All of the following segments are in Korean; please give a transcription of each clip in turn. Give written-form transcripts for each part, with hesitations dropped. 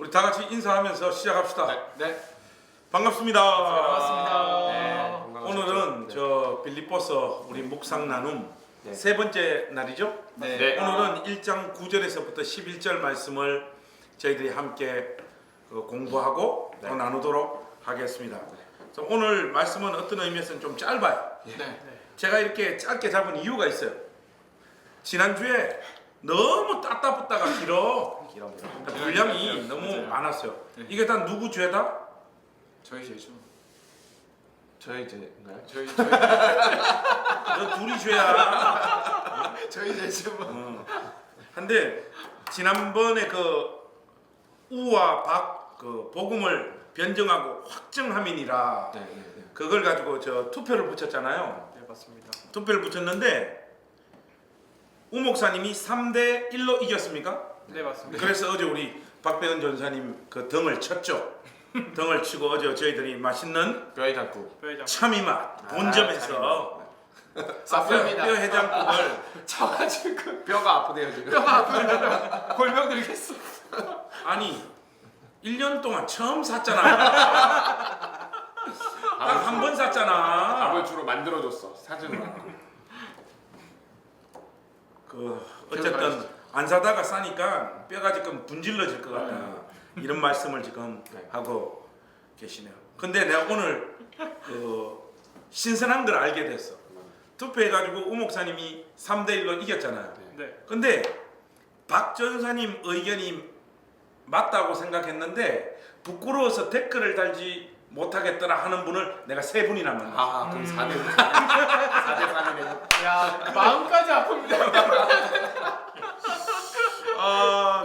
우리 다 같이 인사하면서 시작합시다. 네. 반갑습니다. 반갑습니다. 네, 오늘은 저 빌립보서 우리 묵상 나눔 네. 세 번째 날이죠. 네. 오늘은 1장 9절에서부터 11절 말씀을 저희들이 함께 공부하고 또 나누도록 하겠습니다. 그래서 오늘 말씀은 어떤 의미에서는 좀 짧아요. 네. 제가 이렇게 짧게 잡은 이유가 있어요. 지난주에 너무 따따붙다가 길어. 분량이 너무 맞아요. 많았어요. 네. 이게 다 누구 죄다? 저희 죄죠. 저희 죄인가요? 저희 너 둘이 죄야. 저희 죄죠. 근데 지난번에 그 우와 박 그 복음을 변정하고 확정함이니라 네. 그걸 가지고 저 투표를 붙였잖아요. 네, 맞습니다. 투표를 붙였는데 우 목사님이 3대 1로 이겼습니까? 네, 맞습니다. 그래서 어제 우리 박배은 전사님 그 등을 쳤죠. 등을 치고 어제 저희들이 맛있는 뼈해장국. 참이맛 본점에서 쌉니다. 뼈 해장국을 쳐가지고 뼈가 아프대요 지금. 뼈가 아프면 골병 들겠어. 아니 1년 동안 처음 샀잖아. 딱 한 번 샀잖아. 밥을 주로 만들어줬어 사진으로. 그 어쨌든 안 사다가 싸니까 뼈가 지금 분질러질 것 같다. 이런 말씀을 지금 네. 하고 계시네요. 근데 내가 오늘 그 신선한 걸 알게 됐어. 투표해가지고 우 목사님이 3대 1로 이겼잖아요. 네. 근데 박 전사님 의견이 맞다고 생각했는데 부끄러워서 댓글을 달지 못하겠더라 하는 분을 내가 세 분이나 만났어. 그럼 4대 4대 4네요. 야, 마음까지 아픕니다.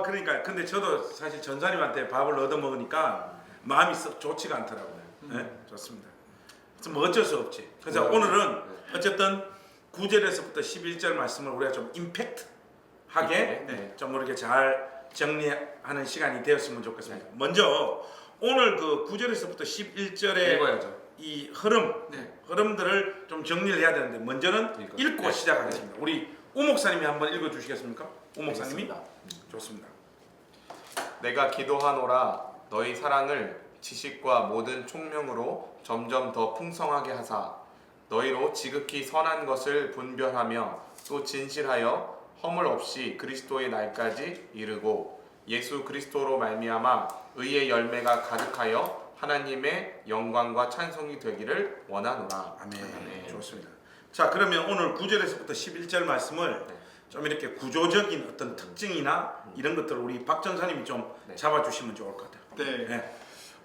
그러니까 근데 저도 사실 전사님한테 밥을 얻어 먹으니까 마음이 썩 좋지가 않더라고요. 네? 좋습니다. 그래서 뭐 어쩔 수 없지. 그래서 오늘은 어쨌든 9절에서부터 11절 말씀을 우리가 좀 임팩트하게 좀 이렇게 잘 정리하는 시간이 되었으면 좋겠습니다. 먼저 오늘 그 9절에서부터 11절의 읽어야죠. 이 흐름들을 좀 정리를 해야 되는데 먼저는 읽고 시작하겠습니다. 우리 우 목사님이 한번 읽어 주시겠습니까? 우 목사님이 좋습니다. 내가 기도하노라 너희 사랑을 지식과 모든 총명으로 점점 더 풍성하게 하사 너희로 지극히 선한 것을 분별하며 또 진실하여 허물 없이 그리스도의 날까지 이르고 예수 그리스도로 말미암아 의의 열매가 가득하여 하나님의 영광과 찬송이 되기를 원하노라. 아멘. 좋습니다. 자, 그러면 오늘 9절에서부터 11절 말씀을 좀 이렇게 구조적인 어떤 특징이나 이런 것들을 우리 박 전사님이 좀 잡아주시면 좋을 것 같아요. 네.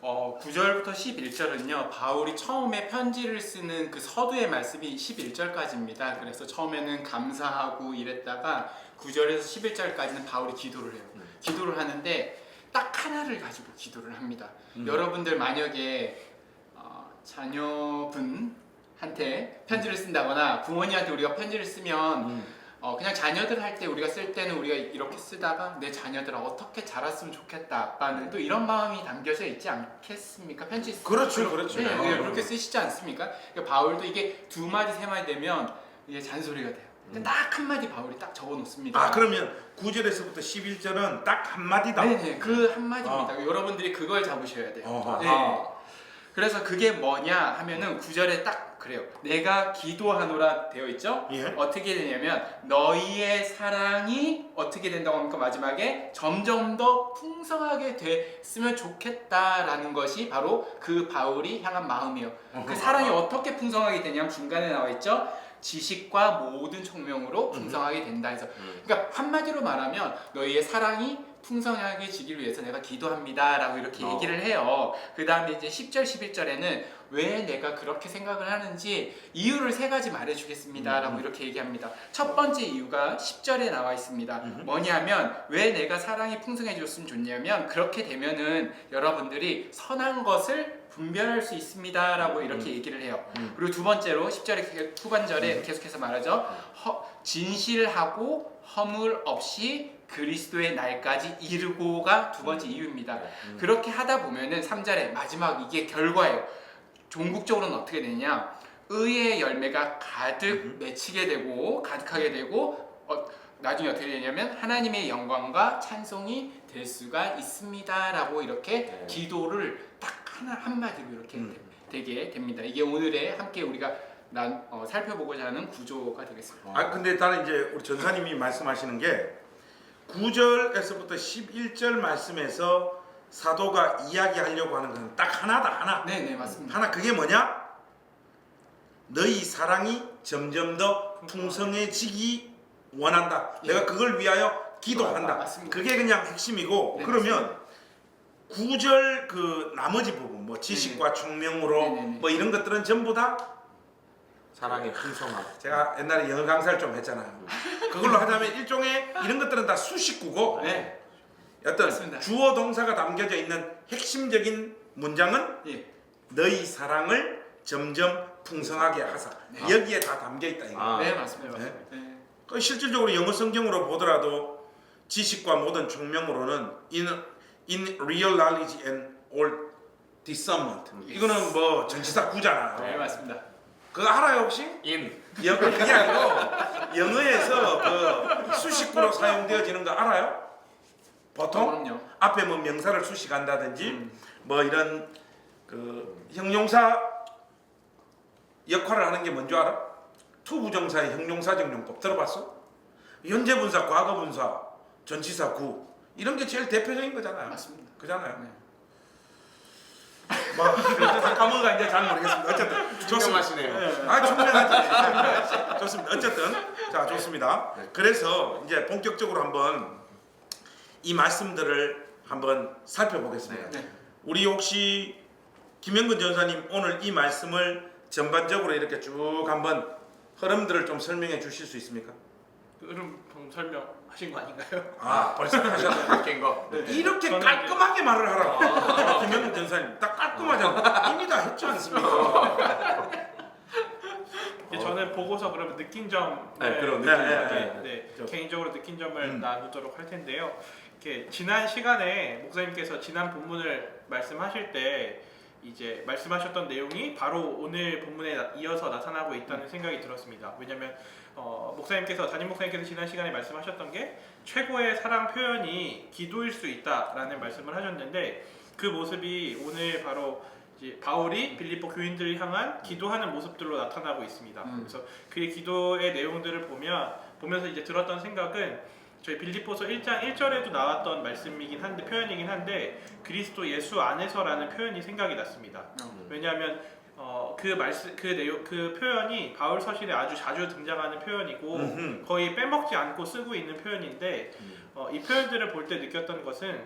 9절부터 11절은요 바울이 처음에 편지를 쓰는 그 서두의 말씀이 11절까지입니다. 그래서 처음에는 감사하고 이랬다가 9절에서 11절까지는 바울이 기도를 해요. 기도를 하는데 딱 하나를 가지고 기도를 합니다. 여러분들 만약에 자녀분한테 편지를 쓴다거나 부모님한테 우리가 편지를 쓰면 그냥 자녀들 할 때 우리가 쓸 때는 우리가 이렇게 쓰다가 내 자녀들아 어떻게 자랐으면 좋겠다 아빠는 또 이런 마음이 담겨져 있지 않겠습니까? 편지 그렇죠. 네, 그렇게 쓰시지 않습니까? 그러니까 바울도 이게 두 마디 세 마디 되면 이게 잔소리가 돼요. 딱 한 마디 바울이 딱 적어 놓습니다. 그러면 9절에서부터 11절은 딱 한 마디다. 네네, 그 한 마디입니다. 여러분들이 그걸 잡으셔야 돼요. 어허. 네. 그래서 그게 뭐냐 하면은 9절에 딱 그래요. 내가 기도하노라 되어 있죠? 예. 어떻게 되냐면 너희의 사랑이 어떻게 된다고 합니까? 마지막에 점점 더 풍성하게 됐으면 좋겠다라는 것이 바로 그 바울이 향한 마음이에요. 그 사랑이 어떻게 풍성하게 되냐면 중간에 나와 있죠? 지식과 모든 총명으로 풍성하게 된다 해서 그러니까 한마디로 말하면 너희의 사랑이 풍성하게 지기를 위해서 내가 기도합니다 라고 이렇게 얘기를 해요. 그 다음에 이제 10절 11절에는 왜 내가 그렇게 생각을 하는지 이유를 세 가지 말해주겠습니다 라고 이렇게 얘기합니다. 첫 번째 이유가 10절에 나와 있습니다. 뭐냐면 왜 내가 사랑이 풍성해졌으면 좋냐면 그렇게 되면은 여러분들이 선한 것을 분별할 수 있습니다 라고 이렇게 얘기를 해요. 그리고 두 번째로 10절의 후반절에 계속해서 말하죠. 진실하고 허물 없이 그리스도의 날까지 이르고가 두 번째 이유입니다. 그렇게 하다 보면은 3절에 마지막 이게 결과예요. 종국적으로는 어떻게 되냐? 의의 열매가 가득 맺히게 되고 가득하게 되고 나중에 어떻게 되냐면 하나님의 영광과 찬송이 될 수가 있습니다라고 이렇게 네. 기도를 딱 한마디로 이렇게 되게 됩니다. 이게 오늘의 함께 우리가 살펴보고자 하는 구조가 되겠습니다. 아 근데 나는 이제 우리 전사님이 말씀하시는 게 9절에서부터 11절 말씀에서 사도가 이야기하려고 하는 건 딱 하나다 하나. 네 맞습니다. 하나 그게 뭐냐? 너희 사랑이 점점 더 풍성해지기 원한다. 예. 내가 그걸 위하여 기도한다. 맞습니다. 그게 그냥 핵심이고 네, 그러면 9절 그 나머지 부분 뭐 지식과 총명으로 네네네. 뭐 이런 것들은 전부 다 사랑의 풍성함. 제가 옛날에 영어 강사를 좀 했잖아요. 그걸로 하자면 일종의 이런 것들은 다 수식구고 네. 어떤 맞습니다. 주어 동사가 담겨져 있는 핵심적인 문장은 예. 너희 사랑을 점점 풍성하게 하사. 네. 여기에 다 담겨 있다 이거. 아. 네 맞습니다. 네. 맞습니다. 네. 그 실질적으로 영어 성경으로 보더라도 지식과 모든 총명으로는 in real knowledge and all discernment. 이거는 뭐 전치사 구잖아요. 네 맞습니다. 그거 알아요 혹시? 인. 그게 아니고 영어에서 그 수식구로 사용되어지는 거 알아요? 보통 그럼요. 앞에 뭐 명사를 수식한다든지 뭐 이런 그 형용사 역할을 하는 게 뭔지 알아? 투부정사의 형용사정용법 들어봤어? 현재분사, 과거분사, 전치사 구 이런 게 제일 대표적인 거잖아요. 맞습니다. 그잖아요. 네. 뭐 까먹어가 이제 잘 모르겠습니다. 어쨌든 총명하시네요. 아 충분하지. 좋습니다. 어쨌든 자 좋습니다. 그래서 이제 본격적으로 한번 이 말씀들을 한번 살펴보겠습니다. 네. 우리 혹시 김영근 전사님 오늘 이 말씀을 전반적으로 이렇게 쭉 한번 흐름들을 좀 설명해 주실 수 있습니까? 흐름 설명하신 거 아닌가요? 아 벌써 하셨네요. 바뀐 거. 네. 이렇게 저는 깔끔하게 말을 하라고. 김영근 전사님 딱 깔끔하잖아. 이미 다 했지 않습니까? 이제 저는 보고서 그러면 느낀 점을 네, 그런 느낌. 네, 저- 개인적으로 느낀 점을 음. 나누도록 할 텐데요. 이렇게 지난 시간에 목사님께서 지난 본문을 말씀하실 때 이제 말씀하셨던 내용이 바로 오늘 본문에 이어서 나타나고 있다는 생각이 들었습니다. 왜냐하면 담임 목사님께서 지난 시간에 말씀하셨던 게 최고의 사랑 표현이 기도일 수 있다라는 말씀을 하셨는데 그 모습이 오늘 바로 이제 바울이 빌립보 교인들을 향한 기도하는 모습들로 나타나고 있습니다. 그래서 그의 기도의 내용들을 보면서 이제 들었던 생각은 저희 빌립보서 1장 1절에도 나왔던 말씀이긴 한데 표현이긴 한데 그리스도 예수 안에서라는 표현이 생각이 났습니다. 왜냐하면 그 표현이 바울 서신에 아주 자주 등장하는 표현이고 음흠. 거의 빼먹지 않고 쓰고 있는 표현인데 이 표현들을 볼 때 느꼈던 것은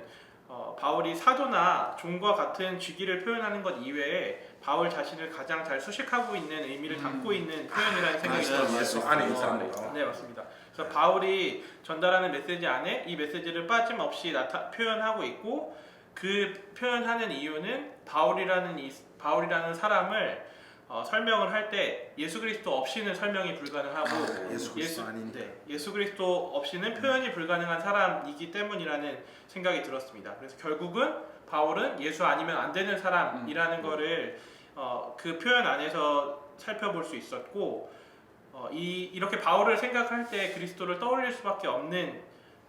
바울이 사도나 종과 같은 직위를 표현하는 것 이외에 바울 자신을 가장 잘 수식하고 있는 의미를 담고 있는 표현이라는 생각이 들었어요. 예수 안에 있어. 네 맞습니다. 그래서 바울이 전달하는 메시지 안에 이 메시지를 빠짐없이 표현하고 있고 그 표현하는 이유는 바울이라는 사람을 설명을 할 때 예수 그리스도 없이는 설명이 불가능하고 예수 그리스도 아닌데. 네, 예수 그리스도 없이는 표현이 불가능한 사람이기 때문이라는 생각이 들었습니다. 그래서 결국은 바울은 예수 아니면 안 되는 사람이라는 거를 그 표현 안에서 살펴볼 수 있었고 이렇게 바울을 생각할 때 그리스도를 떠올릴 수밖에 없는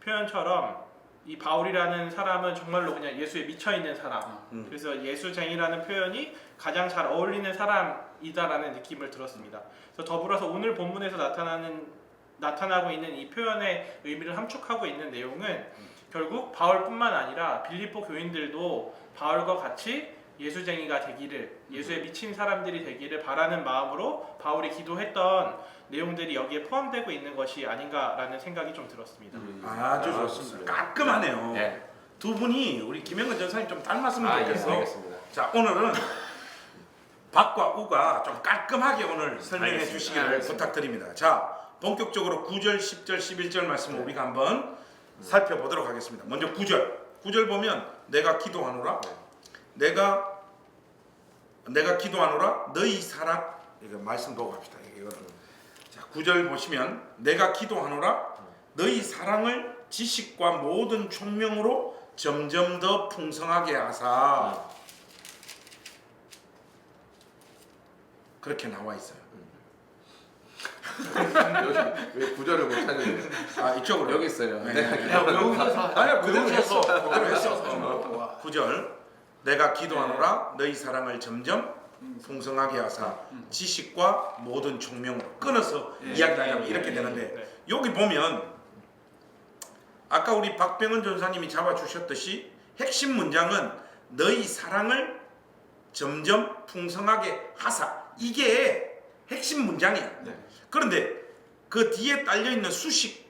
표현처럼 이 바울이라는 사람은 정말로 그냥 예수에 미쳐 있는 사람. 그래서 예수쟁이라는 표현이 가장 잘 어울리는 사람이다라는 느낌을 들었습니다. 그래서 더불어서 오늘 본문에서 나타나고 있는 이 표현의 의미를 함축하고 있는 내용은 결국 바울뿐만 아니라 빌립보 교인들도 바울과 같이 예수쟁이가 되기를, 예수에 미친 사람들이 되기를 바라는 마음으로 바울이 기도했던 내용들이 여기에 포함되고 있는 것이 아닌가라는 생각이 좀 들었습니다. 아주 좋습니다. 깔끔하네요. 네. 두 분이 우리 김영근 전사님 좀 닮았으면 아, 예, 좋겠어. 알겠습니다. 자 오늘은 박과 우가 좀 깔끔하게 오늘 설명해 알겠습니다. 주시기를 알겠습니다. 부탁드립니다. 자 본격적으로 9절, 10절, 11절 말씀을 우리가 한번 살펴보도록 하겠습니다. 먼저 9절 보면 내가 기도하노라. 내가 기도하노라 너희 사랑 이거 말씀 보고 갑시다. 이거는 자 9절 보시면 내가 기도하노라 너희 사랑을 지식과 모든 총명으로 점점 더 풍성하게 하사 그렇게 나와 있어요. 여기 왜 구절을 못 찾는? 아 이쪽으로 여기 있어요. 네. 야, 외우면서 아니야 그대로 했어. 그대로 했어. 와. 9절 내가 기도하노라 너희 사랑을 점점 풍성하게 하사 지식과 모든 총명으로 끊어서 예. 이야기하자면 예. 이렇게 예. 되는데 네. 여기 보면 아까 우리 박병은 전사님이 잡아주셨듯이 핵심 문장은 너희 사랑을 점점 풍성하게 하사 이게 핵심 문장이야. 네. 그런데 그 뒤에 딸려있는 수식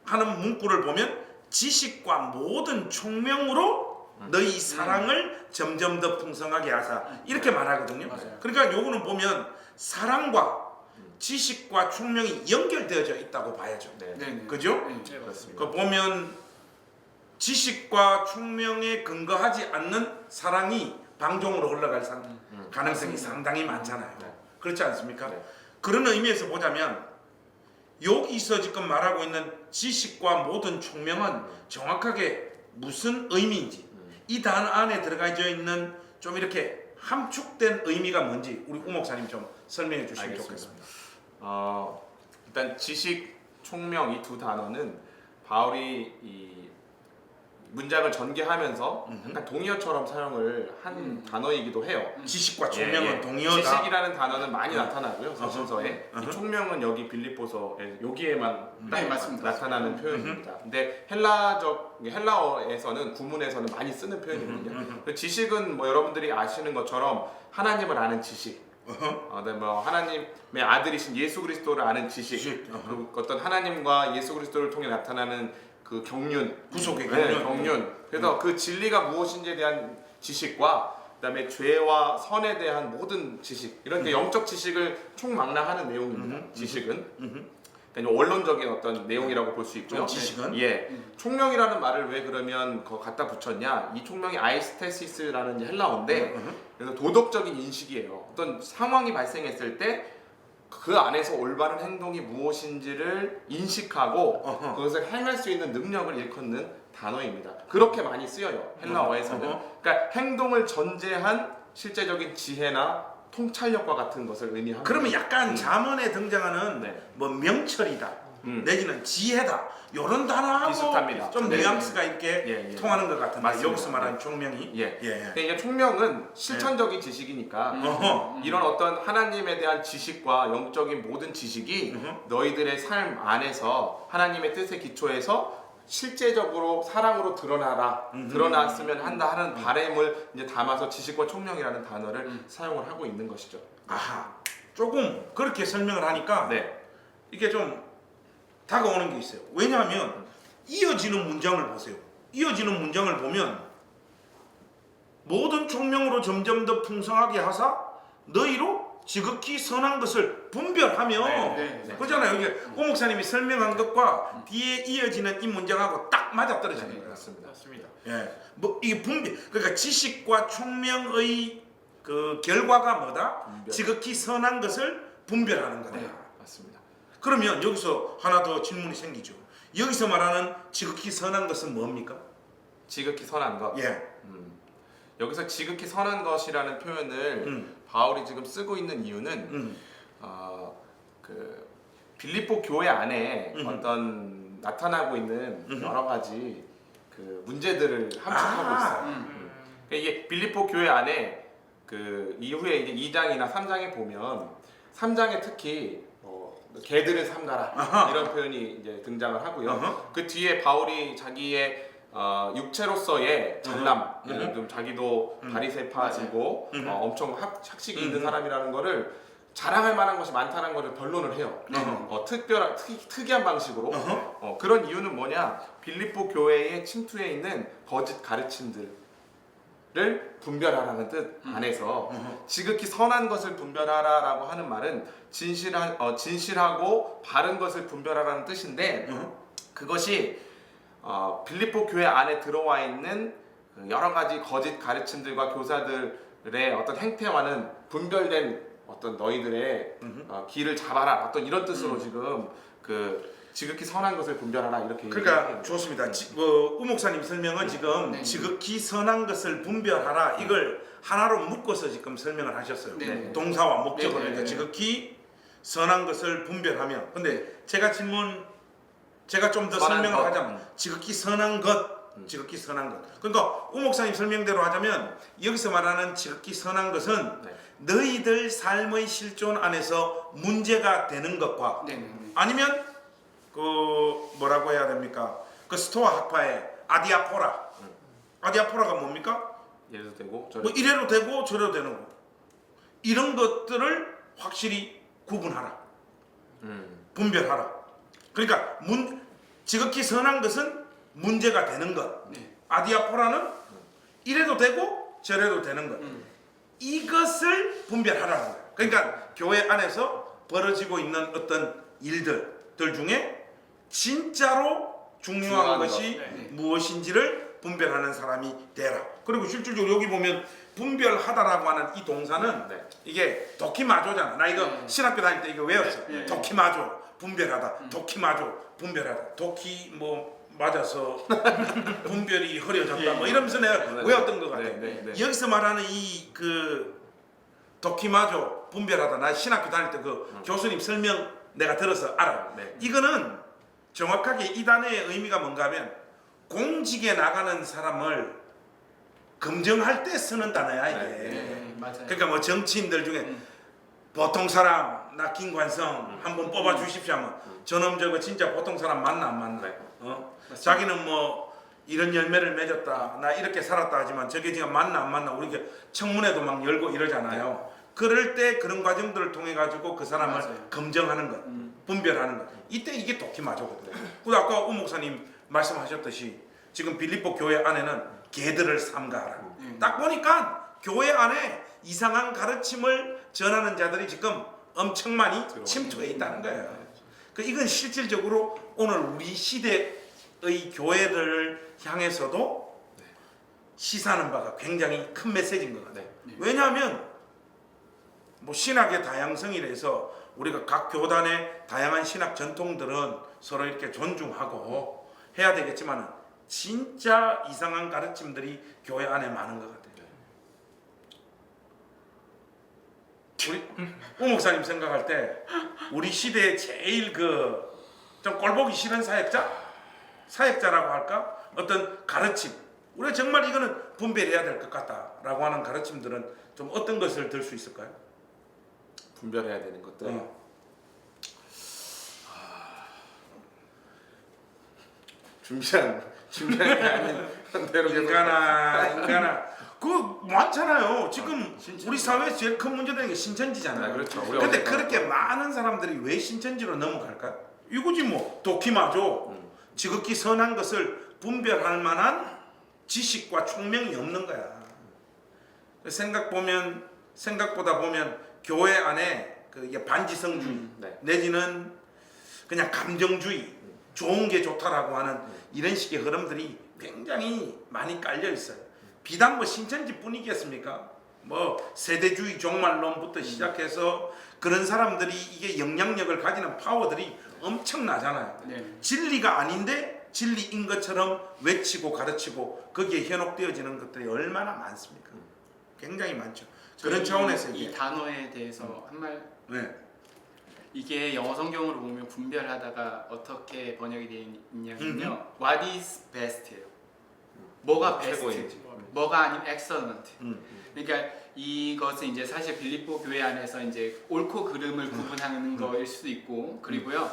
하는 문구를 보면 지식과 모든 총명으로 너희 사랑을 점점 더 풍성하게 하사 이렇게 말하거든요. 맞아요. 그러니까 요거는 보면 사랑과 지식과 총명이 연결되어져 있다고 봐야죠. 네. 네. 그죠? 네. 네, 그렇습니다. 그 보면 지식과 총명에 근거하지 않는 사랑이 방종으로 흘러갈 가능성이 상당히 많잖아요. 네. 그렇지 않습니까? 네. 그런 의미에서 보자면 여기서 지금 말하고 있는 지식과 모든 총명은 정확하게 무슨 의미인지 이 단어 안에 들어가져 있는 좀 이렇게 함축된 의미가 뭔지 우리 우 목사님 좀 설명해 주시면 알겠습니다. 좋겠습니다. 일단 지식, 총명 이 두 단어는 바울이 이 문장을 전개하면서 약간 동의어처럼 사용을 한 단어이기도 해요. 지식과 총명은 예. 동의어다. 지식이라는 단어는 많이 나타나고요. 서신서에 어허. 이 총명은 여기 빌립보서에 여기에만 딱 네, 맞습니다. 나타나는 표현입니다. 근데 헬라어에서는 구문에서는 많이 쓰는 표현이거든요. 그 지식은 뭐 여러분들이 아시는 것처럼 하나님을 아는 지식, 네, 뭐 하나님의 아들이신 예수 그리스도를 아는 지식, 그 어떤 하나님과 예수 그리스도를 통해 나타나는 그 경륜, 구속의 네, 경륜. 경륜. 그래서 그 진리가 무엇인지에 대한 지식과 그다음에 죄와 선에 대한 모든 지식, 이런 게 영적 지식을 총망라하는 내용입니다. 지식은 그러니까 원론적인 어떤 내용이라고 볼 수 있고요. 좀 지식은? 예, 총명이라는 말을 왜 그러면 거 갖다 붙였냐? 이 총명이 아이스테시스라는 헬라어인데, 그래서 도덕적인 인식이에요. 어떤 상황이 발생했을 때 그 안에서 올바른 행동이 무엇인지를 인식하고 그것을 행할 수 있는 능력을 일컫는 단어입니다. 그렇게 많이 쓰여요, 헬라어에서는. 그러니까 행동을 전제한 실제적인 지혜나 통찰력과 같은 것을 의미합니다. 그러면 약간 잠언에 등장하는 네. 뭐 명철이다 내지는 지혜다 이런 단어하고 비슷합니다. 좀 네. 뉘앙스가 있게 예, 예. 통하는 것 같은데 맞습니다. 여기서 말하는 총명이 예. 예. 근데 이게 총명은 실천적인 지식이니까 어허. 이런 어떤 하나님에 대한 지식과 영적인 모든 지식이 너희들의 삶 안에서 하나님의 뜻에 기초해서 실제적으로 사랑으로 드러났으면 한다 하는 바램을 이제 담아서 지식과 총명이라는 단어를 사용을 하고 있는 것이죠. 아하 조금 그렇게 설명을 하니까 네. 이게 좀 다가오는 게 있어요. 왜냐하면 이어지는 문장을 보세요. 이어지는 문장을 보면 모든 총명으로 점점 더 풍성하게 하사 너희로 지극히 선한 것을 분별하며 네. 그잖아요. 이게 오 목사님이 설명한 것과 뒤에 이어지는 이 문장하고 딱 맞아 떨어지는 거예요. 맞습니다. 맞습니다. 예, 뭐 이게 분별, 그러니까 지식과 총명의 그 결과가 뭐다? 분별. 지극히 선한 것을 분별하는 거다. 네, 맞습니다. 그러면 여기서 하나 더 질문이 생기죠. 여기서 말하는 지극히 선한 것은 뭡니까? 지극히 선한 것. 예, 여기서 지극히 선한 것이라는 표현을 바울이 지금 쓰고 있는 이유는 그 빌립보 교회 안에 어떤 나타나고 있는 여러 가지 그 문제들을 함축하고 있어요. 그러니까 이게 빌립보 교회 안에 그 이후에 이제 2장이나 3장에 보면 3장에 특히 개들을 삼가라 아하. 이런 표현이 이제 등장을 하고요. 아하. 그 뒤에 바울이 자기의 육체로서의 전남, 예를 들면 자기도 바리새파이고 엄청 학식이 있는 사람이라는 거를 자랑할 만한 것이 많다는 것을 변론을 해요. 특이한 방식으로. 그런 이유는 뭐냐? 빌립보 교회의 침투해 있는 거짓 가르침들을 분별하라는 뜻 안에서 지극히 선한 것을 분별하라라고 하는 말은 진실하고 바른 것을 분별하라는 뜻인데 그것이 빌립보 교회 안에 들어와 있는 여러 가지 거짓 가르침들과 교사들의 어떤 행태와는 분별된 어떤 너희들의 길을 잡아라 어떤 이런 뜻으로 지금 그 지극히 선한 것을 분별하라 이렇게 그러니까 얘기해요. 좋습니다. 우 목사님 설명은 지금 네. 지극히 선한 것을 분별하라 이걸 하나로 묶어서 지금 설명을 하셨어요. 네. 동사와 목적을 네, 네, 그러니까 네. 지극히 선한 것을 분별하며. 근데 제가 좀 더 선한 설명을 것. 하자면 지극히 선한 것, 지극히 선한 것. 그러니까 우 목사님 설명대로 하자면 여기서 말하는 지극히 선한 것은 네. 너희들 삶의 실존 안에서 문제가 되는 것과 네네네. 아니면 그 뭐라고 해야 됩니까? 그 스토아 학파의 아디아포라. 아디아포라가 뭡니까? 예도 되고 뭐 이래도 되고 저래도 되는 거. 이런 것들을 확실히 구분하라. 분별하라. 그러니까 지극히 선한 것은 문제가 되는 것. 네. 아디아포라는 이래도 되고 저래도 되는 것. 이것을 분별하라는 거예요. 그러니까 교회 안에서 벌어지고 있는 어떤 일들 중에 진짜로 중요한 중요한 것이 것. 네. 무엇인지를 분별하는 사람이 되라. 그리고 실질적으로 여기 보면 분별하다라고 하는 이 동사는 네. 이게 도키마조잖아. 나 이거 네. 신학교 다닐 때 이거 외웠어. 네. 도키마조 분별하다. 도키마조 분별하다. 도키 뭐 맞아서 분별이 흐려졌다. 뭐 이러면서 내가 네. 외웠던 것 같아. 네. 여기서 말하는 이 그 도키마조 분별하다. 나 신학교 다닐 때 그 교수님 설명 내가 들어서 알아. 네. 이거는 정확하게 이 단어의 의미가 뭔가 하면 공직에 나가는 사람을 검증할 때 쓰는 단어야 이게. 네, 맞아요. 그러니까 뭐 정치인들 중에 보통 사람 나 김관성 한번 뽑아 주십시오 하면 저놈 저거 진짜 보통 사람 맞나 안 맞나? 네. 자기는 뭐 이런 열매를 맺었다 나 이렇게 살았다 하지만 저게 지금 맞나 안 맞나 우리 청문회도 막 열고 이러잖아요. 그럴 때 그런 과정들을 통해 가지고 그 사람을 맞아요. 검증하는 것, 분별하는 것. 이때 이게 도키마조거든요. 그리고 아까 우 목사님 말씀하셨듯이 지금 빌립보 교회 안에는 개들을 삼가하라. 딱 보니까 교회 안에 이상한 가르침을 전하는 자들이 지금 엄청 많이 침투해 있다는 거예요. 그 이건 실질적으로 오늘 우리 시대의 교회를 향해서도 시사하는 바가 굉장히 큰 메시지인 것 같아요. 왜냐하면 뭐 신학의 다양성이라서 우리가 각 교단의 다양한 신학 전통들은 서로 이렇게 존중하고 해야 되겠지만 진짜 이상한 가르침들이 교회 안에 많은 것 같아요. 우리 우 목사님 생각할 때 우리 시대에 제일 그 좀 꼴보기 싫은 사역자라고 할까? 어떤 가르침. 우리가 정말 이거는 분별해야 될 것 같다라고 하는 가르침들은 좀 어떤 것을 들 수 있을까요? 분별해야 되는 것들. 준비한 게 아닌 대로 계속 인간아 그 많잖아요. 지금 우리 사회에서 제일 큰 문제 되는 게 신천지잖아요. 그렇죠. 근데 그렇게 많은 사람들이 왜 신천지로 넘어갈까요? 이거지 뭐 도키마조 지극히 선한 것을 분별할 만한 지식과 총명이 없는 거야. 생각보다 보면 교회 안에 그 이게 반지성주의 내지는 그냥 감정주의 좋은 게 좋다라고 하는 이런 식의 흐름들이 굉장히 많이 깔려 있어요. 비단 뭐 신천지 뿐이겠습니까? 뭐 세대주의 종말론부터 시작해서 그런 사람들이 이게 영향력을 가지는 파워들이 엄청나잖아요. 네. 진리가 아닌데 진리인 것처럼 외치고 가르치고 거기에 현혹되어지는 것들이 얼마나 많습니까? 굉장히 많죠. 그런 차원에서 이 단어에 대해서 한 말. 네. 이게 영어 성경으로 보면 분별하다가 어떻게 번역이 되어 있냐면요. What is best예요. 뭐가 베스트, 최고인지. 뭐가 아니면 excellent. 그러니까 이것은 이제 사실 빌립보 교회 안에서 이제 옳고 그름을 구분하는 거일 수도 있고, 그리고요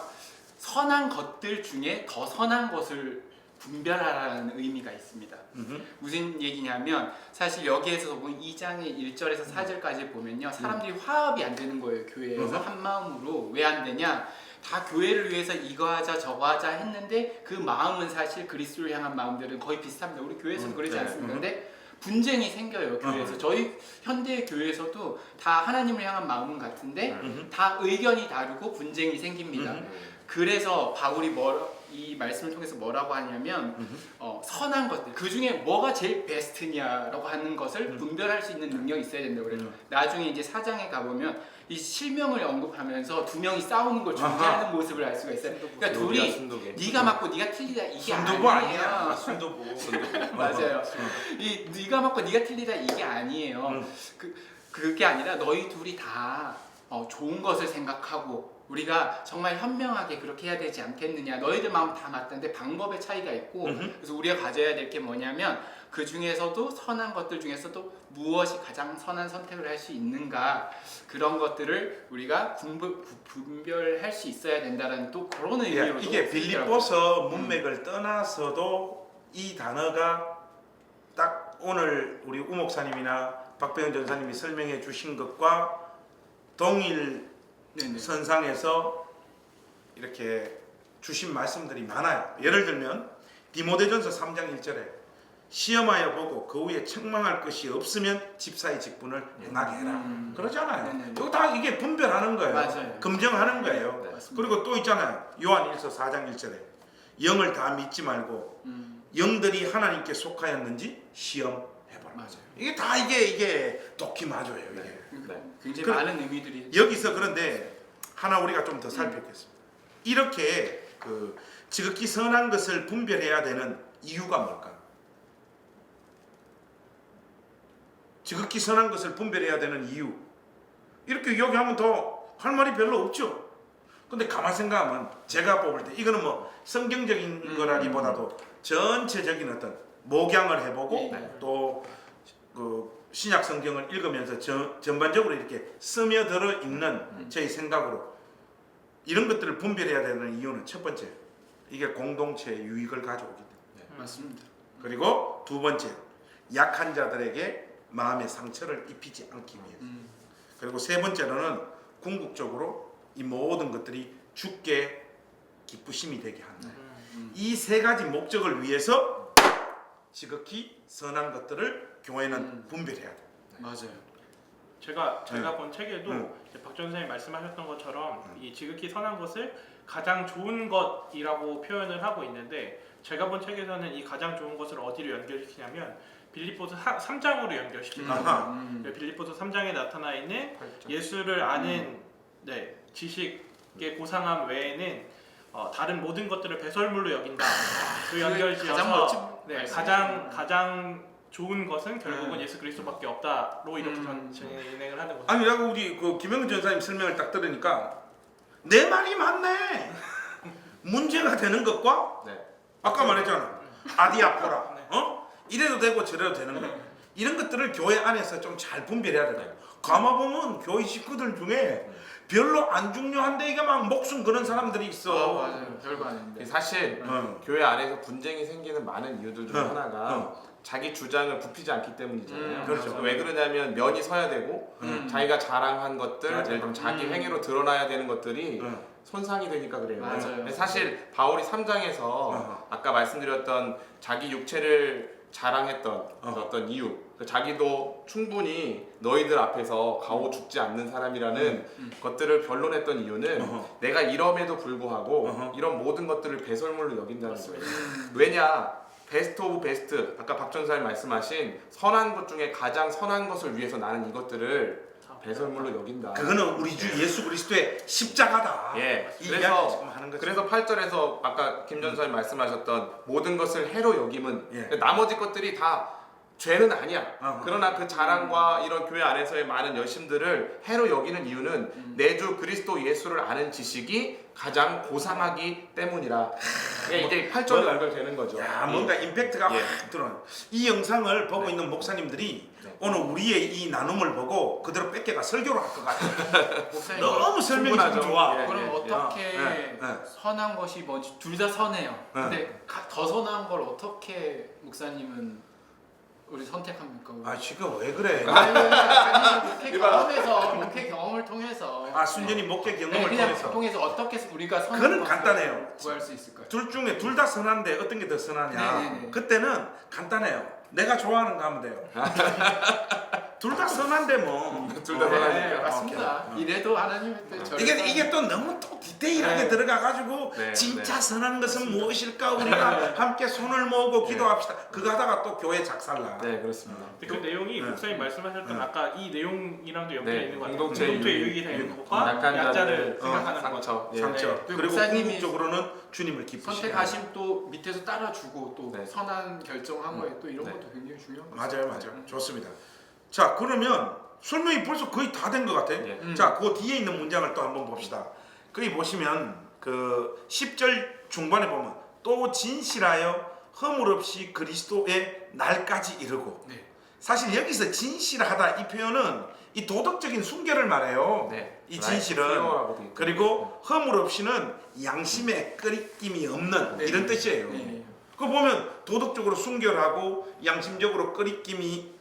선한 것들 중에 더 선한 것을 분별하라는 의미가 있습니다. 무슨 얘기냐면 사실 여기에서 보면 2장의 1절에서 4절까지 보면요 사람들이 화합이 안 되는 거예요. 교회에서 한 마음으로. 왜 안 되냐? 다 교회를 위해서 이거 하자 저거 하자 했는데 그 마음은 사실 그리스도를 향한 마음들은 거의 비슷합니다. 우리 교회에서도 그러지 않습니까? 근데 분쟁이 생겨요. 교회에서. 저희 현대 교회에서도 다 하나님을 향한 마음은 같은데 다 의견이 다르고 분쟁이 생깁니다. 그래서 바울이 이 말씀을 통해서 뭐라고 하냐면 선한 것들, 그 중에 뭐가 제일 베스트냐라고 하는 것을 분별할 수 있는 능력이 있어야 된다고 그래요. 나중에 이제 4장에 가보면 이 실명을 언급하면서 두 명이 싸우는 걸 중재하는 모습을 알 수가 있어요. 그러니까 둘이 네가 맞고 네가 틀리다 이게 순두부 아니에요. 아니야. 순두부. 맞아요. 이 네가 맞고 네가 틀리다 이게 아니에요. 그게 아니라 너희 둘이 다 좋은 것을 생각하고 우리가 정말 현명하게 그렇게 해야 되지 않겠느냐. 너희들 마음 다 맞다는데 방법의 차이가 있고 그래서 우리가 가져야 될 게 뭐냐면 그 중에서도 선한 것들 중에서도 무엇이 가장 선한 선택을 할 수 있는가 그런 것들을 우리가 분별할 수 있어야 된다는 또 그런 의미로 이게 빌립보서 문맥을 떠나서도 이 단어가 딱 오늘 우리 우 목사님이나 박병현 전사님이 설명해 주신 것과 동일 네네. 선상에서 이렇게 주신 말씀들이 많아요. 예를 들면 디모데전서 3장 1절에 시험하여 보고 그 후에 책망할 것이 없으면 집사의 직분을 행하게 해라. 그러잖아요. 네네. 이거 다 이게 분별하는 거예요. 맞아요. 검증하는 거예요. 네. 맞습니다. 그리고 또 있잖아요. 요한 1서 4장 1절에 영을 다 믿지 말고 영들이 하나님께 속하였는지 시험해보라. 맞아요. 이게 다 이게 독히 맞아요. 이게. 네. 굉장히 그- 많은 의미들이 여기서 그런데 하나 우리가 좀 더 살펴보겠습니다. 이렇게 그 지극히 선한 것을 분별해야 되는 이유가 뭘까? 지극히 선한 것을 분별해야 되는 이유. 이렇게 이야기하면 더 할 말이 별로 없죠. 근데 가만 생각하면 제가 뽑을 때 이거는 뭐 성경적인 거라기보다도 전체적인 어떤 목양을 해보고 네. 또 그 신약 성경을 읽으면서 전반적으로 이렇게 스며들어 있는 저희 생각으로 이런 것들을 분별해야 되는 이유는 첫 번째 이게 공동체의 유익을 가져오기 때문에 맞습니다. 그리고 두 번째 약한 자들에게 마음의 상처를 입히지 않기 위해서 그리고 세 번째로는 궁극적으로 이 모든 것들이 주께 기쁘심이 되게 한다. 이 세 가지 목적을 위해서 지극히 선한 것들을 교회는 분별해야 돼. 맞아요. 제가 네. 본 책에도 음. 이제 박전 선생님 말씀하셨던 것처럼 이 지극히 선한 것을 가장 좋은 것이라고 표현을 하고 있는데 제가 본 책에서는 이 가장 좋은 것을 어디로 연결시키냐면 빌립보서 3장으로 연결시킵니다. 아하. 빌립보서 3장에 나타나 있는 팔자. 예수를 아는 지식의 고상함 외에는 다른 모든 것들을 배설물로 여긴다. 그 연결지어서 가장 멋진 가장 좋은 것은 결국은 예수 그리스도밖에 없다로 이렇게 진행을 하는 거죠. 아니 내가 우리 그 김영근 전사님 설명을 딱 들으니까 내 말이 맞네. 문제가 되는 것과 네. 아까 말했잖아. 아디아포라. 네. 이래도 되고 저래도 되는 거. 이런 것들을 교회 안에서 좀 잘 분별해야 된다. 가만 보면 교회 식구들 중에 별로 안 중요한데 이게 막 목숨 거는 사람들이 있어. 맞아요. 별거 아닌데. 사실 교회 안에서 분쟁이 생기는 많은 이유들 중 하나가 자기 주장을 굽히지 않기 때문이잖아요. 그렇죠. 왜 그러냐면 면이 서야 되고 자기가 자랑한 것들, 맞아요. 예를 들면 자기 행위로 드러나야 되는 것들이 손상이 되니까 그래요. 맞아요. 근데 사실 바울이 3장에서 아까 말씀드렸던 자기 육체를 자랑했던 그 어떤 이유, 자기도 충분히 너희들 앞에서 가오 죽지 않는 사람이라는 것들을 변론했던 이유는 내가 이럼에도 불구하고 이런 모든 것들을 배설물로 여긴다는 거예요. 왜냐? 베스트 오브 베스트, 아까 박 전사님 말씀하신 선한 것 중에 가장 선한 것을 위해서 나는 이것들을 배설물로 여긴다. 그거는 우리 주 예수 그리스도의 십자가다. 예. 이 그래서 이야기 지금 하는 거죠. 그래서 8절에서 아까 김 전사님 말씀하셨던 모든 것을 해로 여김은 예. 나머지 것들이 다 죄는 아니야. 어허. 그러나 그 자랑과 이런 교회 안에서의 많은 열심들을 해로 여기는 이유는 내 주 그리스도 예수를 아는 지식이 가장 고상하기 때문이라. 이게 8절로 연결되는 거죠. 야, 뭔가 임팩트가 예. 확 들어요. 이 영상을 보고 있는 목사님들이 오늘 우리의 이 나눔을 보고 그대로 뺏겨가 설교를 할 것 같아요. 목사님, 너무 설명이 충분하죠. 좀 좋아. 예. 그럼 어떻게 예. 선한 것이 뭔지 둘 다 선해요. 근데 더 선한 걸 어떻게 목사님은 우리 선택합니까? 아 지금 왜 그래? 목회 경험을 통해서 아 순전히 목회 경험을 그냥 통해서 어떻게 우리가 선한 그건 것을 간단해요. 구할 수 있을까요? 둘 중에 둘 다 선한데 어떤 게 더 선하냐? 네네네. 그때는 간단해요. 내가 좋아하는 거 하면 돼요. 둘 다 선한데 뭐. 둘 다 선하니까. 맞습니다. 이래도 하나님의 뜻 이게 또 너무 또 디테일하게 네. 들어가 가지고 네, 진짜 선한 것은 무엇일까 우리가 함께 손을 모으고 기도합시다. 그거 하다가 또 교회 작살나. 네, 그렇습니다. 근데 그 내용이 네. 목사님 말씀하셨던 아까 이 내용이랑도 연결이 네, 있는 것 같아요. 공동체 공동체 유익. 유익이 되는 것과 약한 약자를 자들을 생각하는 것. 상처. 예. 상처. 네. 그리고 목사님이 궁극적으로는 주님을 기쁘시게. 선택하심 또 밑에서 따라주고 또 선한 결정한 거에 또 이런 네. 것도 굉장히 중요한 것 맞아요, 같아요. 맞아요. 좋습니다. 자, 그러면 설명이 벌써 거의 다 된 것 같아. 예. 자, 그 뒤에 있는 문장을 또 한번 봅시다. 거기 보시면 그 10절 중반에 보면 또 진실하여 허물 없이 그리스도의 날까지 이르고. 네. 사실 여기서 진실하다 이 표현은 이 도덕적인 순결을 말해요. 네. 이 진실은. 라이프 피어라고 그리고 허물 없이는 양심에 끄리낌이 없는 네. 이런 뜻이에요. 네. 그거 보면 도덕적으로 순결하고 양심적으로 끄리낌이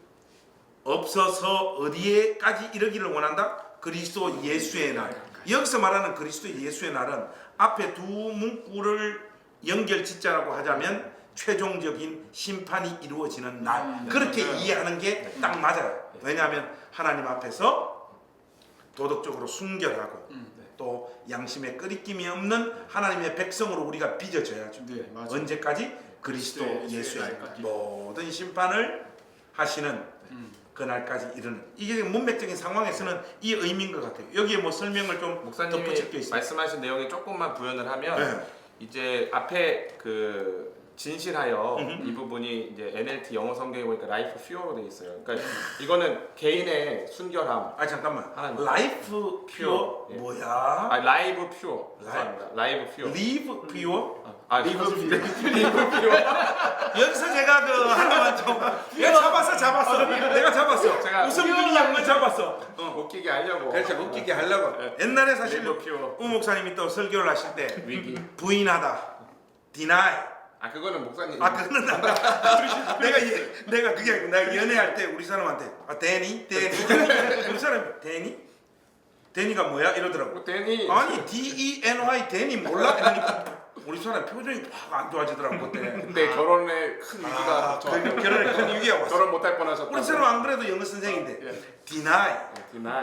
없어서 어디에까지 이르기를 원한다? 그리스도 예수의 날. 여기서 말하는 그리스도 예수의 날은 앞에 두 문구를 연결 짓자라고 하자면 최종적인 심판이 이루어지는 날. 그렇게 이해하는 게 딱 맞아요. 왜냐하면 하나님 앞에서 도덕적으로 순결하고 또 양심에 끄리낌이 없는 하나님의 백성으로 우리가 빚어져야죠. 네, 맞아요. 언제까지? 그리스도 그리스도 예수의 날까지. 모든 심판을 하시는 그날까지 이르는, 이게 문맥적인 상황에서는 이 의미인 것 같아요. 여기에 뭐 설명을 좀 목사님이 덧붙일 게 있어요. 말씀하신 내용에 조금만 부연을 하면 네. 이제 앞에 그 진실하여 이 부분이 이제 NLT 영어 성경에 보니까 라이프 퓨어로 돼 있어요. 그러니까 이거는 개인의 순결함. 아 잠깐만. 하나님. 라이프 퓨어 예. 뭐야? 아 라이브 퓨어. 죄송합니다. 라이브 퓨어. 리브 퓨어? 아 리브 퓨어. 여기서 제가 그 하나만 좀 내가 잡았어. 내가 잡았어. 제가 웃음균이 양을 잡았어. 웃기게 하려고. 그렇죠. 웃기게 하려고. 옛날에 사실 리브 퓨어. 우 목사님이 또 설교를 하실 때 위기. 부인하다, deny. 아 그거는 목사님. 아 그거는 난다. 내가 그게 아니고 내가 연애할 때 우리 사람한테 데니 우리 사람이 데니가 뭐야 이러더라고. 데니. 아니 DENY 데니 몰라? 그러니까 우리 사람 표정이 확 안 좋아지더라고 그때. 근데 결혼에 큰 위기가 그 결혼에 큰 위기가 왔어. 결혼 못할 뻔하셨다. 우리 사람 안 그래도 영어 선생인데 deny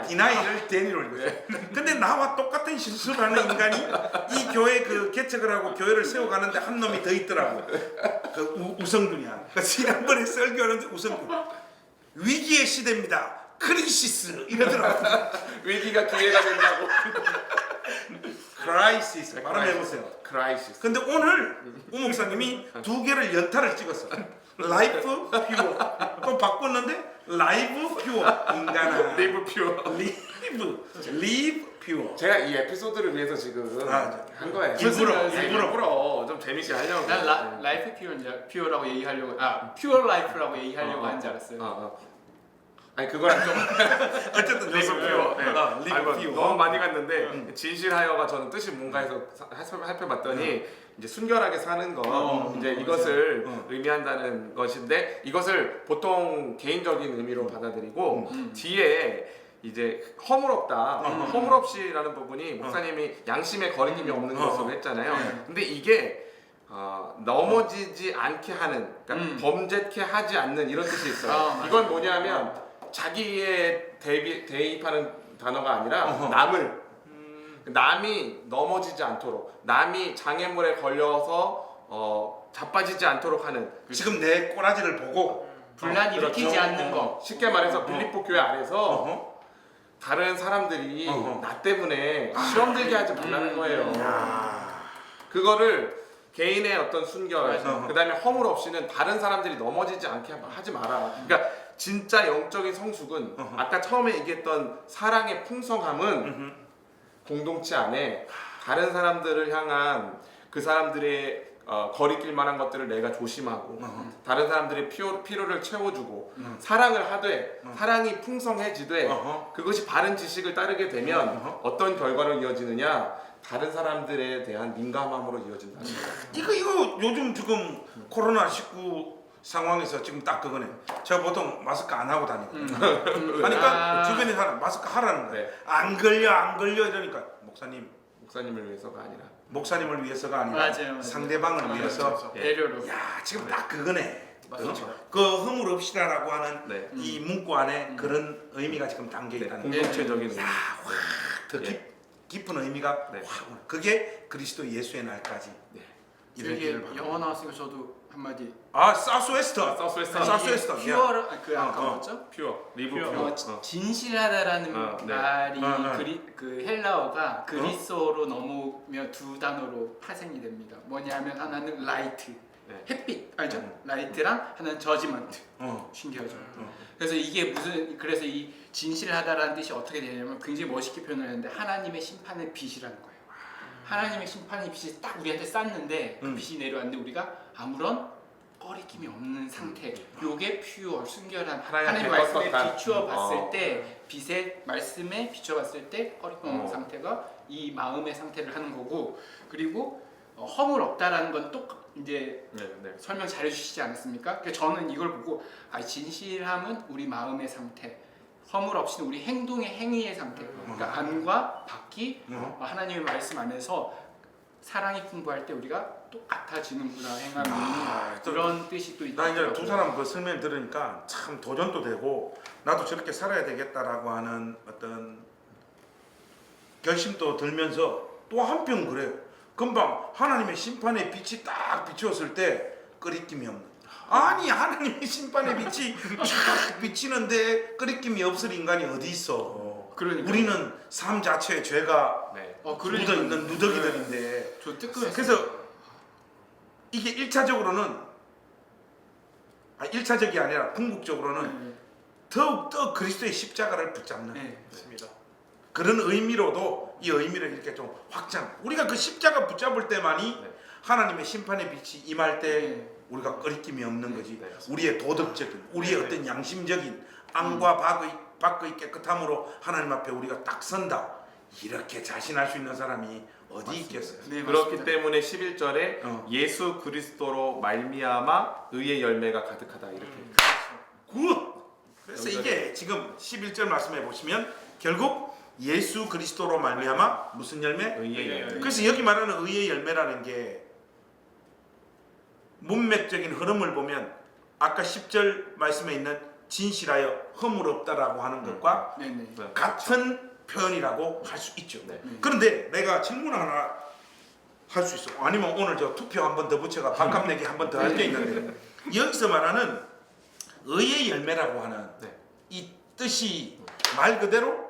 디나이를 데니로 읽었어요. 근데 나와 똑같은 실수를 하는 인간이 이 교회 그 개척을 하고 교회를 세워가는데 한 놈이 더 있더라고. 그 우성균이야. 그 지난번에 설교하는데 우성균. 위기의 시대입니다. 크리시스 이러더라고. 위기가 기회가 된다고. 크라이시스 발음해보세요. 크라이시스. 근데 오늘 우 목사님이 두 개를 연타를 찍었어. 라이프 퓨어 또 바꿨는데 라이브 퓨어. 인간아 리브 퓨어. 리브 퓨어. 제가 이 에피소드를 위해서 지금 한 거예요. 일부러 좀 재밌게 하려고. 난 라이프 퓨어라고 얘기하려고 퓨어 라이프라고 얘기하려고 한 줄 알았어요. 아니 그거랑 좀 어쨌든 리브 퓨어. 네. 리브 아니, 뭐 퓨어. 너무 많이 갔는데 진실하여가 저는 뜻이 뭔가 해서 살펴봤더니 이제 순결하게 사는 거 이제 이것을 의미한다는 것인데 이것을 보통 개인적인 의미로 받아들이고 뒤에 이제 허물없다, 허물없이라는 부분이 목사님이 양심에 거리낌이 없는 것으로 했잖아요. 근데 이게 넘어지지 않게 하는, 그러니까 범죄케 하지 않는 이런 뜻이 있어요. 이건 뭐냐면 자기에 대입하는 단어가 아니라 남이 넘어지지 않도록, 남이 장애물에 걸려서 자빠지지 않도록 하는. 지금 내 꼬라지를 보고 분란 일으키지 그렇죠. 않는 거. 쉽게 말해서 빌립보 교회 안에서 다른 사람들이 나 때문에 시험 들게 하지 말라는 거예요. 그거를 개인의 어떤 순결, 그 다음에 허물 없이는 다른 사람들이 넘어지지 않게 하지 마라. 그러니까 진짜 영적인 성숙은 아까 처음에 얘기했던 사랑의 풍성함은 공동체 안에 다른 사람들을 향한 그 사람들의 거리낄 만한 것들을 내가 조심하고 다른 사람들의 필요를 채워주고 사랑을 하되 사랑이 풍성해지되 그것이 바른 지식을 따르게 되면 어떤 결과로 이어지느냐, 다른 사람들에 대한 민감함으로 이어진다는 거예요. 이거 요즘 지금 코로나19 상황에서 지금 딱 그거네. 제가 보통 마스크 안 하고 다니거든요. 하니까 주변에 사람 마스크 하라는 거예요. 네. 안 걸려 이러니까 목사님을 위해서가 아니라 목사님을 위해서가 아니라 맞아요. 상대방을 위해서. 배려로. 야 지금 딱 그거네. 맞죠. 그 허물 없이라라고 하는 이 문구 안에 그런 의미가 지금 담겨 있다는 거예요. 공동체적인 의미. 더 깊은 의미가 확 오네. 그게 그리스도 예수의 날까지 이게 이르기를 바랍니다. 영어 나왔으니까 저도 한마디. 사우스웨스터. 사우스웨스터. 퓨어 그 아까 뭐죠? 퓨어, 리브 퓨어. 퓨어. 진실하다라는 네. 말이 그 헬라어가 그리스어로 넘으면 두 단어로 파생이 됩니다. 뭐냐면 하나는 라이트, 네. 햇빛 알죠? 라이트랑 하나는 저지먼트. 어. 신기하죠. 어. 그래서 이게 그래서 이 진실하다라는 뜻이 어떻게 되냐면 굉장히 멋있게 표현을 했는데 하나님의 심판의 빛이라는 거예요. 하나님의 심판의 빛이 딱 우리한테 쌌는데 그 빛이 내려왔는데 우리가 아무런 꺼리낌이 없는 상태. 요게 퓨어 순결한 하나님의 말씀에 떳떳한. 비추어 봤을 때 빛의 말씀에 비추어 봤을 때 꺼리낌 없는 어. 상태가 이 마음의 상태를 하는 거고 그리고 허물 없다라는 건 또 이제 네. 설명 잘 해주시지 않았습니까? 그러니까 저는 이걸 보고 진실함은 우리 마음의 상태, 허물 없이는 우리 행동의 행위의 상태. 그러니까 안과 밖이 하나님의 말씀 안에서 사랑이 풍부할 때 우리가 똑같아지는구나 행함이 그런 뜻이 또 나 있더라고요. 이제 두 사람 그 설명 들으니까 참 도전도 되고 나도 저렇게 살아야 되겠다라고 하는 어떤 결심도 들면서 또 한편 그래요. 금방 하나님의 심판의 빛이 딱 비추었을 때 끄리낌이 없는. 아니 하나님의 심판의 빛이 쫙 비치는데 끄리낌이 없을 인간이 어디 있어? 그러니까 우리는 삶 자체에 죄가 네. 묻어 있는 누더기들인데. 저 뜨끔했어요. 그래서 이게 1차적으로는 1차적이 아니라 궁극적으로는 더욱더 그리스도의 십자가를 붙잡는 맞습니다. 그런 의미로도 이 의미를 이렇게 좀 확장. 우리가 그 십자가 붙잡을 때만이 네. 하나님의 심판의 빛이 임할 때 네. 우리가 꺼리낌이 없는 거지. 네. 우리의 도덕적인, 우리의 어떤 양심적인 안과 밖의 깨끗함으로 하나님 앞에 우리가 딱 선다. 이렇게 자신할 수 있는 사람이 어디 있겠어요? 네, 그렇기 맞습니다. 때문에 11절에 예수 그리스도로 말미암아 의의 열매가 가득하다 이렇게. 굿! 그래서 이게 지금 11절 말씀해 보시면 결국 예수 그리스도로 말미암아 무슨 열매? 의의 열매. 그래서 여기 말하는 의의 열매라는 게 문맥적인 흐름을 보면 아까 10절 말씀에 있는 진실하여 허물 없다라고 하는 것과 네네. 같은 표현이라고 할 수 있죠. 네. 그런데 내가 질문 하나 할 수 있어. 아니면 오늘 저 투표 한 번 더 붙여가 반값 내기 한 번 더 할 게 있는데 여기서 말하는 의의 열매라고 하는 네. 이 뜻이 말 그대로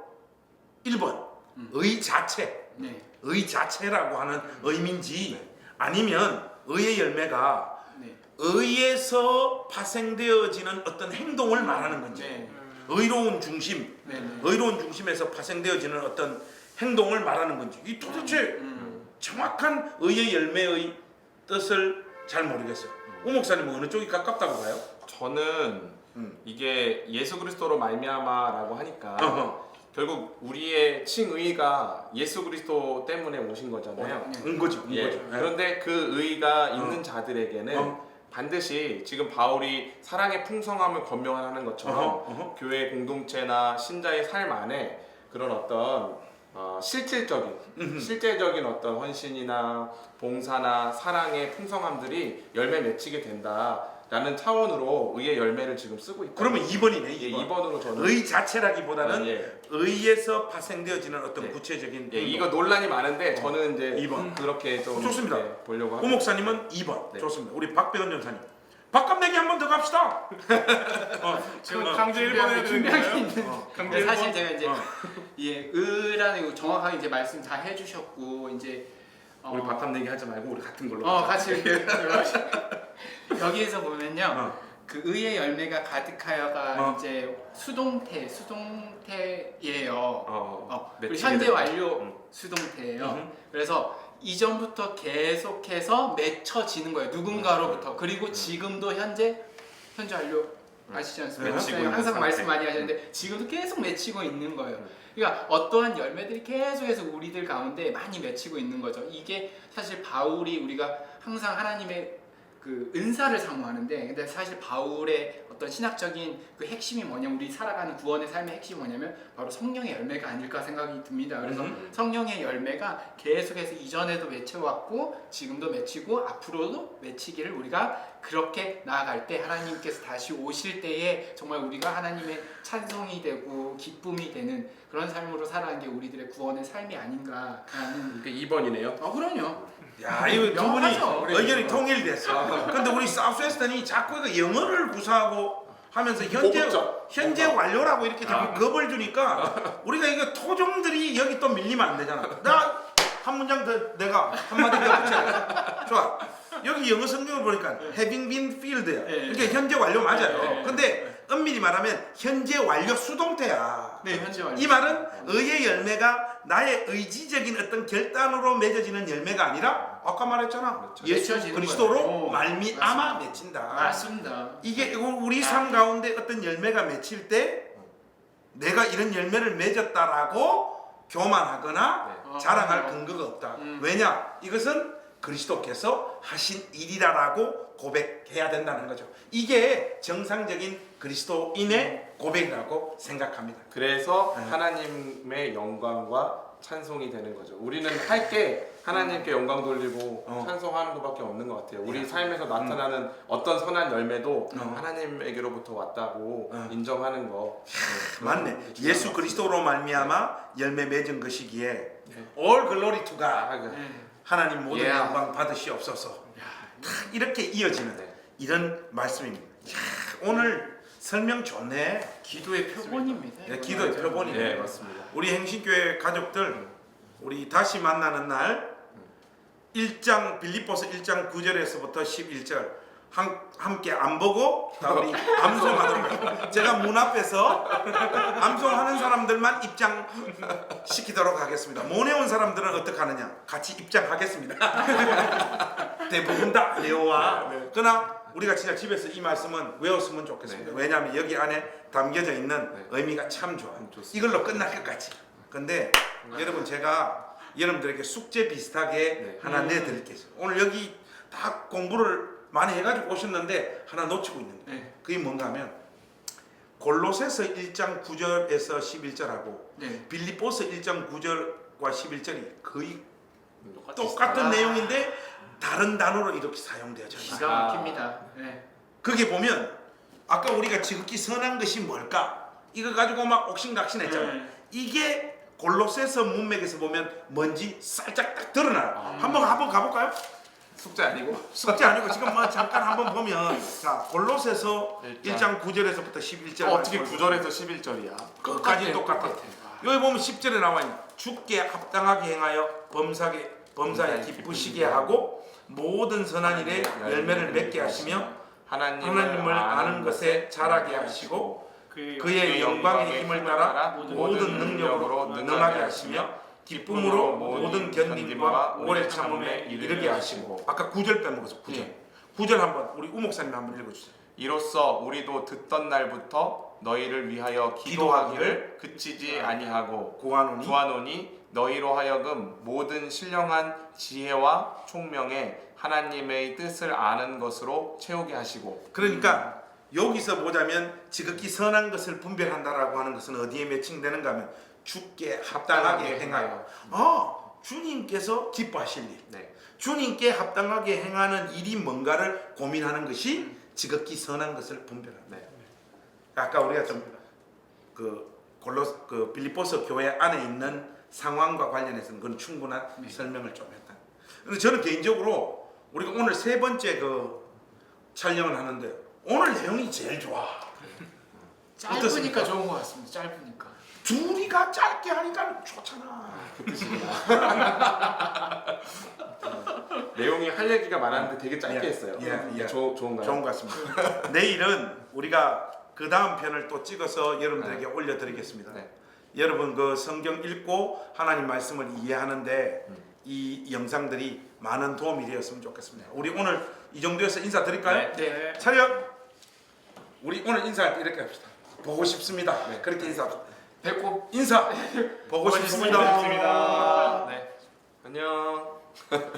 1번 의 자체, 네. 의 자체라고 하는 의미인지 아니면 의의 열매가 네. 의에서 파생되어지는 어떤 행동을 말하는 건지 네. 의로운 중심, 네. 의로운 중심에서 파생되어지는 어떤 행동을 말하는 건지 이 도대체 정확한 의의 열매의 뜻을 잘 모르겠어요. 오 목사님은 어느 쪽이 가깝다고 봐요? 저는 이게 예수 그리스도로 말미암아라고 하니까 어허. 결국 우리의 칭의가 예수 그리스도 때문에 오신 거잖아요. 은 거죠. 예. 그런데 그 의가 있는 자들에게는 어. 반드시 지금 바울이 사랑의 풍성함을 권면하는 것처럼 교회 공동체나 신자의 삶 안에 그런 어떤 실제적인 어떤 헌신이나 봉사나 사랑의 풍성함들이 열매 맺히게 된다라는 차원으로 의의 열매를 지금 쓰고 있다. 그러면 2번이네. 예, 2번. 2번으로 저는 의 자체라기보다는 예. 의에서 파생되어지는 어떤 네. 구체적인 예, 행동. 이거 논란이 많은데 저는 이제 2번. 그렇게 좀 좋습니다. 예, 보려고 오 합니다. 목사님은 2번. 네. 좋습니다. 우리 박배원 전사님. 밥값 내기 한 번 더 갑시다. 지금 강제 1번 해야 되는 준비한 게 거예요? 있는데 강제 사실 1번? 제가 이제 의라는 거 정확하게 이제 말씀 다 해주셨고 이제 우리 밥값 내기 하지 말고 우리 같은 걸로. 같이 이렇게 여기에서 보면요 어. 그 의의 열매가 가득하여가 어. 이제 수동태예요. 그리고 맺히게 현재 되는. 완료 수동태예요. 그래서 이전부터 계속해서 맺혀지는 거예요. 누군가로부터. 그리고 지금도 현재 완료 아시지 않습니까? 맺히고 선생님 있는 항상 상태. 말씀 많이 하셨는데 지금도 계속 맺히고 있는 거예요. 그러니까 어떠한 열매들이 계속해서 우리들 가운데 많이 맺히고 있는 거죠. 이게 사실 바울이 우리가 항상 하나님의 그 은사를 사모하는데 근데 사실 바울의 어떤 신학적인 그 핵심이 뭐냐면 우리 살아가는 구원의 삶의 핵심이 뭐냐면 바로 성령의 열매가 아닐까 생각이 듭니다. 그래서 성령의 열매가 계속해서 이전에도 맺혀왔고 지금도 맺히고 앞으로도 맺히기를 우리가 그렇게 나아갈 때 하나님께서 다시 오실 때에 정말 우리가 하나님의 찬송이 되고 기쁨이 되는 그런 삶으로 살아가는 게 우리들의 구원의 삶이 아닌가 하는 이게 2번이네요. 그럼요. 야 이거 두 분이 명확하죠. 의견이 통일됐어. 근데 우리 사우스웨스턴이 자꾸 이거 영어를 구사하고 하면서 현재 완료라고 이렇게 자꾸 겁을 주니까 우리가 이거 토종들이 여기 또 밀리면 안 되잖아. 나 한 문장 더 내가 한 마디 더 붙여야 돼. 좋아. 여기 영어 성경을 보니까 having been filled야. 네. 그러니까 현재 완료 맞아요. 네. 근데 엄밀히 말하면 현재 완료 수동태야. 네, 현재 완료. 이 말은 의의 열매가 나의 의지적인 어떤 결단으로 맺어지는 열매가 아니라 아까 말했잖아. 그렇죠. 예수 맺혀지는 그리스도로 거예요. 말미암아 맞습니다. 맺힌다. 맞습니다. 이게 우리 삶 가운데 어떤 열매가 맺힐 때 내가 이런 열매를 맺었다라고 교만하거나 네. 자랑할 근거가 없다. 왜냐? 이것은 그리스도께서 하신 일이라고 고백해야 된다는 거죠. 이게 정상적인 그리스도인의 고백이라고 생각합니다. 그래서 네. 하나님의 영광과 찬송이 되는 거죠. 우리는 할 게 하나님께 영광 돌리고 찬송하는 것밖에 없는 것 같아요. 우리 삶에서 나타나는 어떤 선한 열매도 하나님에게로부터 왔다고 인정하는 거. 맞네. 예수 그리스도로 말미암아 열매 맺은 것이기에 네. All glory to God. 네. 하나님 모든 Yeah. 영광 받으시옵소서. 이렇게 이어지는 네. 이런 말씀입니다. 오늘 설명 좋네. 기도의 표본입니다. 네, 기도의 표본이네. 네, 맞습니다. 우리 행신교회 가족들 우리 다시 만나는 날 1장 빌립보서 1장 9절에서부터 11절 함께 안 보고 다 우리 암송하도록 하겠습니다. 제가 문 앞에서 암송하는 사람들만 입장시키도록 하겠습니다. 모내 온 사람들은 어떻게 하느냐? 같이 입장하겠습니다. 대부분 다 레오와 그러나 우리가 진짜 집에서 이 말씀은 외웠으면 좋겠습니다. 왜냐하면 여기 안에 담겨져 있는 의미가 참 좋아요. 좋습니다. 이걸로 끝날 것까지. 근데 여러분 제가 여러분들에게 숙제 비슷하게 하나 내드릴게요. 오늘 여기 다 공부를 많이 해가지고 오셨는데 하나 놓치고 있는 거예요. 네. 그게 뭔가 하면 골로새서 1장 9절에서 11절하고 네. 빌립보서 1장 9절과 11절이 거의 똑같은 똑같은 내용인데 다른 단어로 이렇게 사용되어져 있어요. 기가 막힙니다. 네. 거기 보면 아까 우리가 지극히 선한 것이 뭘까? 이거 가지고 막 옥신각신했잖아요. 네. 이게 골로새서 문맥에서 보면 뭔지 살짝 딱 드러나요. 한번 가볼까요? 숙제 아니고 숙제 아니고 지금 뭐 잠깐 한번 보면 자 골로새서 1장 9절에서부터 11절 어떻게 9절에서 11절이야? 끝까지 똑같아. 여기 보면 10절에 나와 있는 주께 합당하게 행하여 범사에 기쁘시게 하고 모든 선한 일에 열매를 맺게 하시며 하나님을 아는 것에 자라게 하시고 그의 영광의 힘을 따라 모든 능력으로 능하게 하시며 기쁨으로 모든 견딤과 오래 참음에 이르게 하시고 아까 9절 빼먹어서 9절 9절 한번 우리 우목사님 한번 읽어주세요. 이로써 우리도 듣던 날부터 너희를 위하여 기도하기를 그치지 아니하고 구하노니 너희로 하여금 모든 신령한 지혜와 총명에 하나님의 뜻을 아는 것으로 채우게 하시고. 그러니까 여기서 보자면 지극히 선한 것을 분별한다라고 하는 것은 어디에 매칭되는가 하면 주께 합당하게 행하여 주님께서 기뻐하실 일 네. 주님께 합당하게 행하는 일이 뭔가를 고민하는 것이 지극히 선한 것을 분별한다. 네. 아까 우리가 좀 빌립보서 교회 안에 있는 상황과 관련해서는 그건 충분한 설명을 좀 했다. 근데 저는 개인적으로 우리가 오늘 세 번째 촬영을 하는데 오늘 내용이 제일 좋아. 짧으니까 어떻습니까? 좋은 것 같습니다. 짧으니까. 둘이가 짧게 하니까 좋잖아. 내용이 할 얘기가 많았는데 되게 짧게 했어요. 예. 좋은가요? 좋은 것 같습니다. 내일은 우리가 그 다음 편을 또 찍어서 여러분들에게 올려드리겠습니다. 네. 여러분 그 성경 읽고 하나님 말씀을 이해하는데 이 영상들이 많은 도움이 되었으면 좋겠습니다. 우리 오늘 이 정도에서 인사드릴까요? 네. 차렷. 우리 오늘 인사할 때 이렇게 합시다. 보고 싶습니다. 그렇게 인사합시다. 배꼽 인사. 보고 싶습니다. 싶습니다. 네. 안녕.